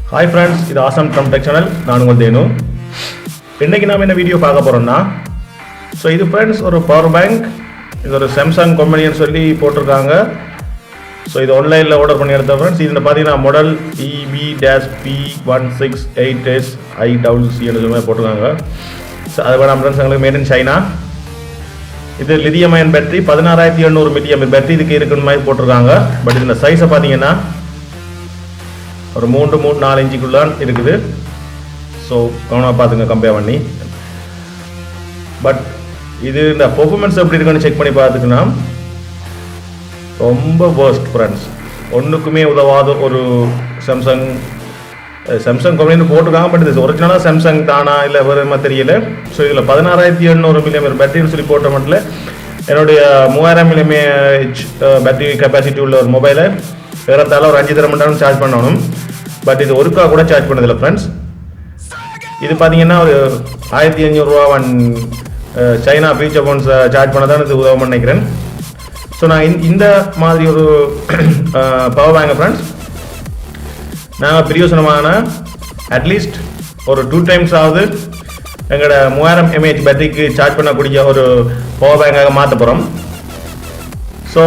Hi friends, இது awesome drum tech channel. நான் உங்கள் தேனு. இன்றைக்கி நாம் என்ன வீடியோ பார்க்க போகிறோம்னா, ஸோ இது ஃப்ரெண்ட்ஸ் ஒரு பவர் பேங்க். இது ஒரு சாம்சங் கம்பெனின்னு சொல்லி போட்டிருக்காங்க. ஸோ இது ஆன்லைனில் ஆர்டர் பண்ணி எடுத்த ஃப்ரெண்ட்ஸ். இதில் பார்த்தீங்கன்னா மாடல் EB-P16SICC போட்டிருக்காங்க. ஸோ அது வேணாம் ஃப்ரெண்ட்ஸ், எங்களுக்கு மேட் இன் சைனா. இது lithium ion battery 16800 mAh battery இதுக்கு இருக்குன்னு மாதிரி போட்டிருக்காங்க. பட் இதில் சைஸை பார்த்தீங்கன்னா ஒரு 3-4 இன்ச்சுக்குள்ளான் இருக்குது. ஸோ கவனமாக பார்த்துங்க கம்பேர் பண்ணி. பட் இது இந்த பெர்ஃபார்மன்ஸ் எப்படி இருக்குன்னு செக் பண்ணி பார்த்துக்குன்னா ரொம்ப வேர்ஸ்ட் ஃப்ரெண்ட்ஸ். ஒன்றுக்குமே உதவாத ஒரு சாம்சங் கம்பெனின்னு போட்டிருக்காங்க. பட் இது ஒரிஜினலாக சாம்சங் தானா இல்லை வேறு மாதிரி தெரியல. ஸோ இதில் 16800 mAh பேட்டரின்னு சொல்லி போட்ட மட்டும் என்னுடைய 3000 mAh பேட்டரி கெப்பாசிட்டி உள்ள ஒரு மொபைலை வேறத்தால ஒரு 5 தரம் மணி சார்ஜ் பண்ணணும். பட் இது ஒருக்கா கூட சார்ஜ் பண்ணதில்லை ஃப்ரெண்ட்ஸ். இது பார்த்தீங்கன்னா ஒரு 1500 ரூபா சைனா ஃபீச்சர் ஃபோன்ஸ் சார்ஜ் பண்ண தான் இது உதவும் நினைக்கிறேன். ஸோ நான் இந்த மாதிரி ஒரு பவர் பேங்க் ஃப்ரெண்ட்ஸ் நாங்கள் பிரியோசனமான அட்லீஸ்ட் ஒரு 2 times ஆகுது எங்களோட 3000 mAh பேட்டரிக்கு சார்ஜ் பண்ணக்கூடிய ஒரு பவர் பேங்காக மாற்ற போகிறோம். ஸோ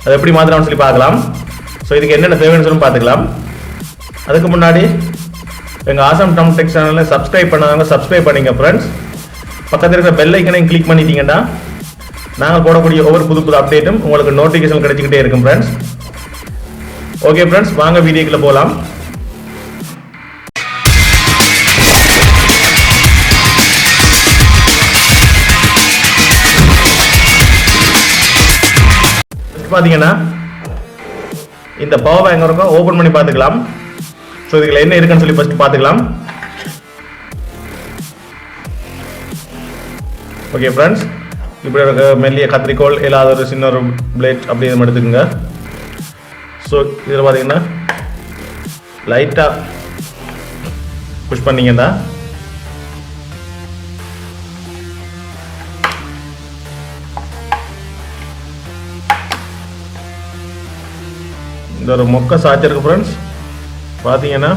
அது எப்படி மாற்றலாம்னு சொல்லி பார்க்கலாம். ஸோ இதுக்கு என்னென்ன தேவைன்னு சொல்லி பார்த்துக்கலாம். அதுக்கு முன்னாடி எங்கள் ஆசம் ட்ரம் டெக் சேனலில் சப்ஸ்கிரைப் பண்ணாதவங்க சப்ஸ்கிரைப் பண்ணிங்க ஃப்ரெண்ட்ஸ். பக்கத்தில் இருக்கிற பெல் ஐக்கனையும் கிளிக் பண்ணிட்டீங்கன்னா நாங்கள் போடக்கூடிய ஒவ்வொரு புது அப்டேட்டும் உங்களுக்கு நோட்டிஃபிகேஷன் கிடைச்சிக்கிட்டே இருக்கும் ஃப்ரெண்ட்ஸ். ஓகே ஃப்ரெண்ட்ஸ், வாங்க வீடியோக்குள்ள போகலாம். பார்த்தீங்கன்னா இந்த பவர் பேங்க் இருக்கும், ஓபன் பண்ணி பார்த்துக்கலாம். ஸோ இதுல என்ன இருக்குன்னு சொல்லி ஃபர்ஸ்ட் பார்த்துக்கலாம். ஓகே ஃப்ரெண்ட்ஸ், இப்படி ஒரு மெல்லிய கத்திரிக்கோள் இல்லாத ஒரு சின்ன ஒரு பிளேட் அப்படி நம்ம எடுத்துக்கோங்க. ஸோ இதில் பார்த்தீங்கன்னா லைட்டாக புஷ் பண்ணீங்கன்னா இந்த ஒரு மொக்க சார்ஜருக்கு ஃப்ரெண்ட்ஸ் பார்த்தீங்கன்னா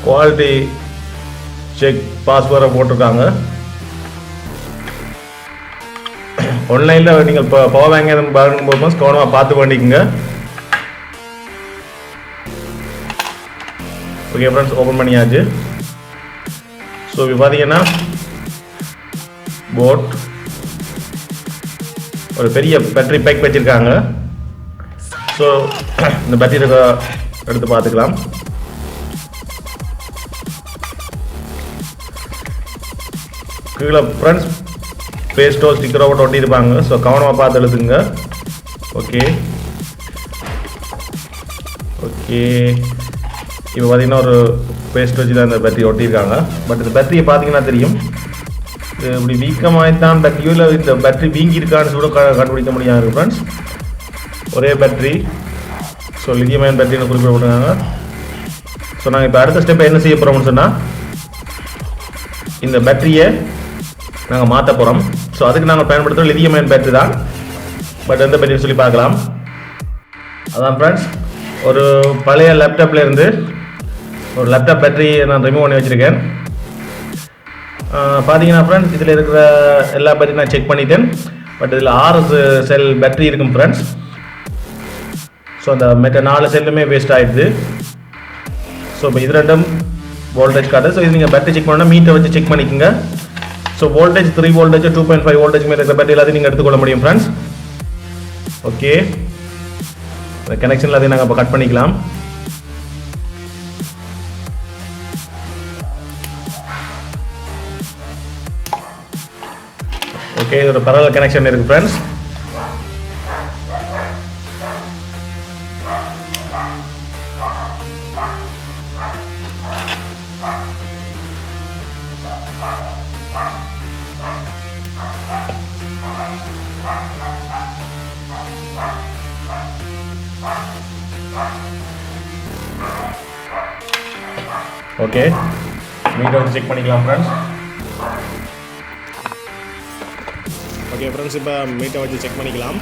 குவாலிட்டி செக் பாஸ்வேர்டை போட்டிருக்காங்க. ஆன்லைனில் நீங்கள் இப்போ பவர் பேங்க் எதுவும் பார்க்கும் போது கவனமாக பார்த்து பண்ணிக்கோங்க. ஓகே ஃப்ரெண்ட்ஸ், ஓப்பன் பண்ணியாச்சு. ஸோ இப்போ பார்த்தீங்கன்னா போட் ஒரு பெரிய பேட்டரி பேக் வச்சுருக்காங்க. ஸோ இந்த பேட்டரி எடுத்து பார்த்துக்கலாம். கீழே ஃப்ரெண்ட்ஸ் பேஸ்டோ ஸ்டிக்கரோ போட்டு ஒட்டியிருப்பாங்க. ஸோ கவனமாக பார்த்து எழுதுங்க. ஓகே இப்போ பார்த்தீங்கன்னா ஒரு பேஸ்ட் வச்சு தான் இந்த பேட்டரி ஒட்டியிருக்காங்க. பட் இந்த பேட்டரியை பார்த்தீங்கன்னா தெரியும், இப்படி வீக்கமாகத்தான் பேட்டரியோ இல்லை இந்த பேட்டரி வீங்கி இருக்கான்னு கூட கண்டுபிடிக்க முடியாது ஃப்ரெண்ட்ஸ். ஒரே பேட்டரி. ஸோ லிதியம் அயன் பேட்டரின்னு குறிப்பிடப்பட்டிருக்காங்க. ஸோ நாங்கள் இப்போ அடுத்த ஸ்டெப்பை என்ன செய்ய போகிறோம்னு சொன்னால் இந்த பேட்டரியை நாங்கள் மாற்ற போகிறோம். ஸோ அதுக்கு நாங்கள் பயன்படுத்துகிற லிதியம் அயன் பேட்டரி தான். பட் எந்த பேட்டரின்னு சொல்லி பார்க்கலாம். அதான் ஃப்ரெண்ட்ஸ், ஒரு பழைய லேப்டாப்லேருந்து ஒரு லேப்டாப் பேட்டரி நான் ரிமூவ் பண்ணி வச்சுருக்கேன். பார்த்தீங்கன்னா ஃப்ரெண்ட்ஸ் இதில் இருக்கிற எல்லா பேட்டரியும் நான் செக் பண்ணிட்டேன். பட் இதில் 6 செல் பேட்டரி இருக்கும் ஃப்ரெண்ட்ஸ். ஸோ அந்த மற்ற 4 செல்லுமே வேஸ்ட் ஆகிடுது. ஸோ இப்போ இது ரெண்டும் வோல்டேஜ் கார்டு. ஸோ இது நீங்கள் பேட்டரி செக் பண்ணால் மீட்டரை வச்சு செக் பண்ணிக்கோங்க. ஸோ வோல்டேஜ் 3 வோல்டேஜ் 2.5 வோல்டேஜ் மேலே இருக்கிற பேட்டரி எல்லாத்தையும் நீங்கள் எடுத்துக்கொள்ள முடியும் ஃப்ரெண்ட்ஸ். ஓகே, இந்த கனெக்ஷன் எல்லாத்தையும் நாங்கள் இப்போ கட் பண்ணிக்கலாம். ஓகே, இது ஒரு பரவல் கனெக்ஷன் இருக்குது ஃப்ரெண்ட்ஸ். ஓகே, மீட்டர் வச்சு செக் பண்ணிக்கலாம் ஃப்ரெண்ட்ஸ். ஓகே ஃப்ரெண்ட்ஸ், இப்போ மீட்டை வச்சு செக் பண்ணிக்கலாம்.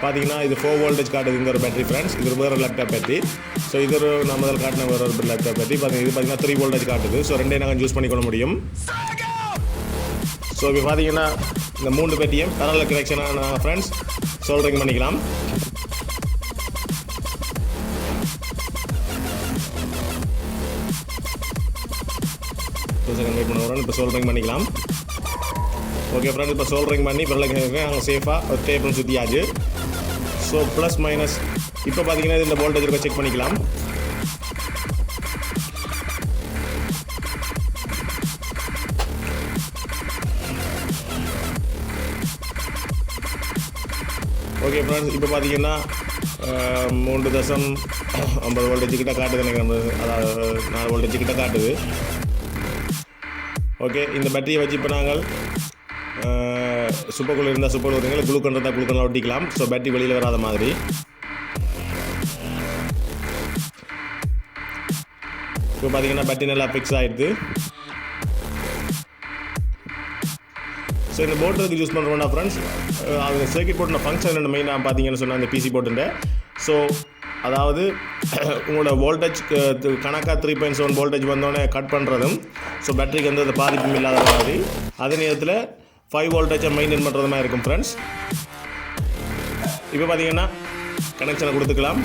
பார்த்தீங்கன்னா இது 4 வோல்டேஜ் காட்டுது இந்த ஒரு பேட்டரி ஃப்ரெண்ட்ஸ். இது வேறு லேப்டாப் பேட்டரி. ஸோ இது ஒரு நான் முதல் காட்டின வேறு ஒரு லேப்டாப் பேட்டரி பார்த்தீங்கன்னா இது பார்த்தீங்கன்னா 3 வோல்டேஜ் காட்டுது. ஸோ ரெண்டையும் நாங்கள் யூஸ் பண்ணிக்கொள்ள முடியும். ஸோ இப்போ பார்த்தீங்கன்னா இந்த 3 பேட்டியும் பேரலல் கனெக்ஷனாக நாங்கள் ஃப்ரெண்ட்ஸ் சோல்டரிங் பண்ணிக்கலாம். செகண்ட் வெயிட் பண்ண வரோம். இப்போ சோல்டரிங் பண்ணிக்கலாம். ஓகே ஃப்ரெண்ட்ஸ், இப்போ சோல்டரிங் பண்ணி பிறகு அங்கே சேஃபாக ஒரு டேப்பும் சுற்றியாச்சு. ஸோ ப்ளஸ் மைனஸ் இப்போ பார்த்தீங்கன்னா இந்த வோல்டேஜ் இருக்க செக் பண்ணிக்கலாம். ஓகே ஃப்ரெண்ட்ஸ், இப்போ பார்த்தீங்கன்னா 3.50 வோல்டேஜ் கிட்ட காட்டுது எனக்கு. அதாவது 4 வோல்டேஜ் கிட்ட காட்டுது. ஓகே, இந்த பேட்டரியை வச்சு இப்போ நாங்கள் சூப்பர் கூலர் இருந்தால் சூப்பர் கூலருங்க, குளுக்கன் இருந்தால் குளுக்கன் ஒட்டிக்கலாம். ஸோ பேட்டரி வெளியில் வராத மாதிரி. இப்போ பார்த்தீங்கன்னா பேட்டரி நல்லா ஃபிக்ஸ் ஆகிடுது. ஸோ இந்த போர்டுக்கு யூஸ் பண்ணுறோம்னா ஃப்ரெண்ட்ஸ், அது சர்க்கிட் போர்ட்டில் ஃபங்க்ஷன் என்ன மெயினாக பார்த்தீங்கன்னு சொன்னால் அந்த பிசி போர்ட்டுண்ட. ஸோ அதாவது உங்களோட வோல்டேஜ் கணக்காக 3.7 வோல்டேஜ் வந்தோடனே கட் பண்ணுறதும், ஸோ பேட்டரிக்கு வந்து அந்த பாதிப்பும் இல்லாத மாதிரி, அதே நேரத்தில் 5 வோல்டேஜை மெயின்டைன் பண்ணுறது மாதிரி இருக்கும் ஃப்ரெண்ட்ஸ். இப்போ பார்த்தீங்கன்னா கனெக்ஷனை கொடுத்துக்கலாம்.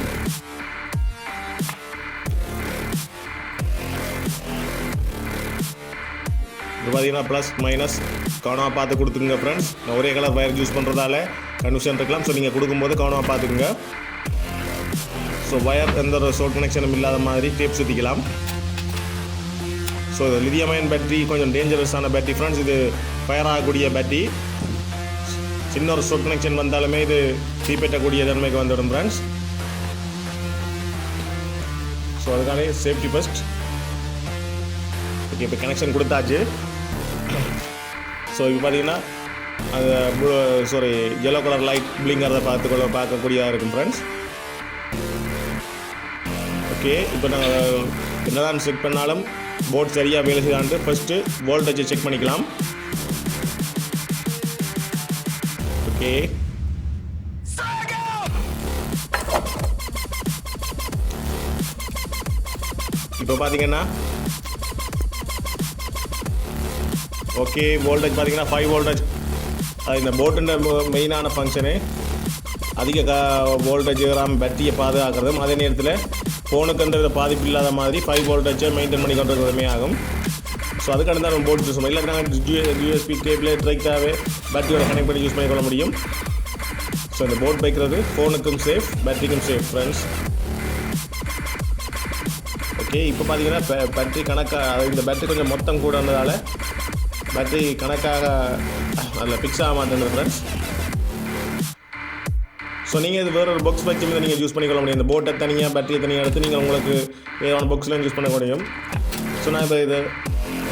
இப்போ பார்த்தீங்கன்னா ப்ளஸ் மைனஸ் கவனமாக பார்த்து கொடுத்துங்க ஃப்ரெண்ட்ஸ். நான் ஒரே கலர் வயர் யூஸ் பண்ணுறதால கன்ஃபியூஷன் இருக்கலாம். ஸோ நீங்கள் கொடுக்கும்போது கவனமாக பார்த்துக்குங்க. ஸோ வயர் எந்த ஒரு ஷார்ட் கனெக்ஷனும் இல்லாத மாதிரி டேப் சுற்றிக்கலாம். ஸோ லித்தியம் அயன் பேட்டரி கொஞ்சம் டேஞ்சரஸான பேட்டரி ஃப்ரெண்ட்ஸ். இது ஃபயர் ஆகக்கூடிய பேட்டரி. சின்ன ஒரு ஷார்ட் கனெக்ஷன் வந்தாலுமே இது தீப்பெட்டக்கூடிய தன்மைக்கு வந்துவிடும் ஃப்ரெண்ட்ஸ். ஸோ அதுக்கான சேஃப்டி ஃபர்ஸ்ட். ஓகே, இப்போ கனெக்ஷன் கொடுத்தாச்சு. ஸோ இப்போ பார்த்தீங்கன்னா அது yellow கலர் லைட் பிளிங்கிறத பார்க்கக்கூடியதாக இருக்கும் ஃப்ரெண்ட்ஸ். ஓகே, இப்போ நாங்கள் என்னதான் செக் பண்ணாலும் போர்ட் சரியாக வேலை செய்யலான்ட்டு ஃபஸ்ட்டு வோல்டேஜை செக் பண்ணிக்கலாம். ஓகே, இப்போ பார்த்தீங்கன்னா ஓகே வோல்டேஜ் பார்த்தீங்கன்னா 5 வோல்டேஜ். இந்த போர்ட்டுன்ற மெயினான ஃபங்க்ஷனு அதிக வோல்டேஜ் வராமல் பேட்டரியை பாதுகாக்கிறதும், அதே நேரத்தில் ஃபோனுக்குன்ற பாதிப்பு இல்லாத மாதிரி 5 வோல்டேஜை மெயின்டைன் பண்ணி கொண்டிருக்கிறதுமே ஆகும். ஸோ அதுக்கான தான் நம்ம போர்ட் யூஸ் பண்ணலாம். இல்லை நாங்கள் யூஎஸ்பி கேபிள் ட்ரைக்காகவே பேட்டரியோட கனெக்ட் பண்ணி யூஸ் பண்ணிக்கொள்ள முடியும். ஸோ இந்த போர்ட் வைக்கிறது ஃபோனுக்கும் சேஃப், பேட்டரிக்கும் சேஃப் ஃப்ரெண்ட்ஸ். ஓகே, இப்போ பார்த்தீங்கன்னா பேட்டரி கணக்காக இந்த பேட்டரி கொஞ்சம் மொத்தம் கூடன்றதால பேட்டரி கணக்காக அதில் ஃபிக்ஸ் ஆக மாட்டேங்குது ஃப்ரெண்ட்ஸ். ஸோ நீங்கள் இது வேறு ஒரு பாக்ஸ் வச்சு நீங்கள் யூஸ் பண்ணிக்கொள்ள முடியும். இந்த போட்டை தனியாக பேட்டரியை தனியாக எடுத்து நீங்கள் உங்களுக்கு வேறு பாக்ஸ்லாம் யூஸ் பண்ண முடியும். ஸோ நான் இப்போ இது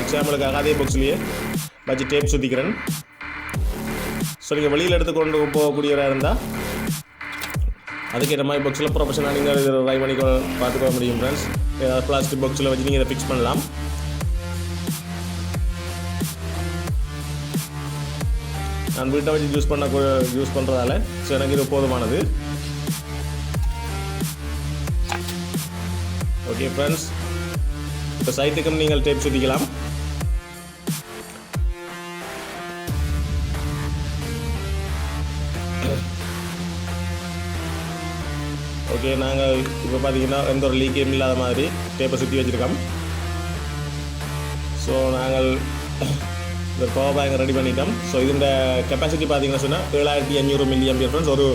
எக்ஸாம்பிளுக்காக அதே பாக்ஸ்லேயே வச்சு டேப் சுற்றிக்கிறேன். ஸோ நீங்கள் வெளியில் எடுத்து கொண்டு போகக்கூடியவராக இருந்தால் அதுக்கேற்ற மாதிரி பாக்ஸில் ப்ரொஃபஷனாக நீங்கள் இதை ட்ரை பண்ணி பார்த்துக்க முடியும் ஃப்ரெண்ட்ஸ். ஏதாவது பிளாஸ்டிக் பாக்ஸில் வச்சு நீங்கள் இதை ஃபிக்ஸ் பண்ணலாம். நான் வீட்டை வச்சு யூஸ் பண்ணுறதால ஸோ எனக்கு இது போதுமானது. ஓகே ஃப்ரெண்ட்ஸ், இப்போ சைட்டுக்கும் நீங்கள் டேப் சுற்றிக்கலாம். ஓகே, நாங்கள் இப்போ பார்த்தீங்கன்னா எந்த ஒரு லீக்கையும் இல்லாத மாதிரி டேப்பை சுற்றி வச்சுருக்கோம். ஸோ நாங்கள் இந்த பவர் பேங்க் ரெடி பண்ணிட்டோம். ஸோ இதோட கெப்பாசிட்டி பார்த்தீங்கன்னா சொன்னால் 7500 mAh ஃப்ரெண்ட்ஸ். ஒரு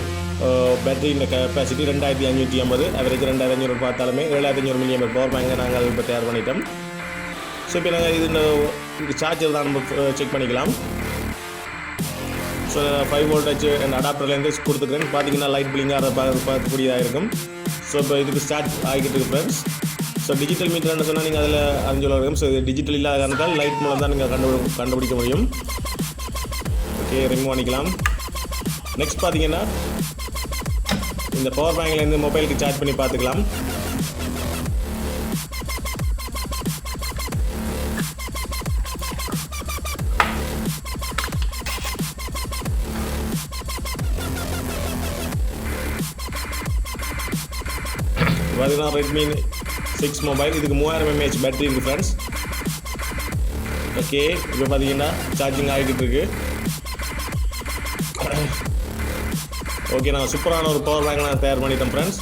பேட்டரியின் கெப்பாசிட்டி 2550, அவரேஜ் 2500 பார்த்தாலுமே 7500 mAh பவர் பேங்கை நாங்கள் இப்போ தயார் பண்ணிட்டோம். ஸோ இப்போ நாங்கள் இது சார்ஜர் தான் நம்ம செக் பண்ணிக்கலாம். ஸோ 5 வோல்டேஜ் அந்த அடாப்டர்லேருந்து கொடுத்துக்கிறேன். பார்த்தீங்கன்னா லைட் பிளிங்காக பார்க்கக்கூடியதாக இருக்கும். ஸோ இப்போ இதுக்கு ஸ்டார்ட் ஆகிட்டு இருக்கு ஃப்ரெண்ட்ஸ். ஸோ டிஜிட்டல் மீட்டர்னு சொன்னால் நீங்கள் அதில் அறிஞ்சு இருக்கும். ஸோ இது டிஜிட்டல் இல்லாத காரணத்தால் லைட் மூலம் தான் நீங்கள் கண்டுபிடிக்க முடியும். ஓகே, ரிமூவ் பண்ணிக்கலாம். நெக்ஸ்ட் பார்த்தீங்கன்னா இந்த பவர் பேங்க்லேருந்து மொபைலுக்கு சார்ஜ் பண்ணி பார்த்துக்கலாம். பார்த்தீங்கன்னா ரெட்மி 6 மொபைல். இதுக்கு 3000 mAh பேட்டரி இருக்குது ஃப்ரெண்ட்ஸ். ஓகே, இப்போ பார்த்தீங்கன்னா சார்ஜிங் ஆகிக்கிட்டு இருக்கு. ஓகே, நான் சூப்பரான ஒரு பவர் பேங்க் நான் தயார் பண்ணிட்டேன் ஃப்ரெண்ட்ஸ்.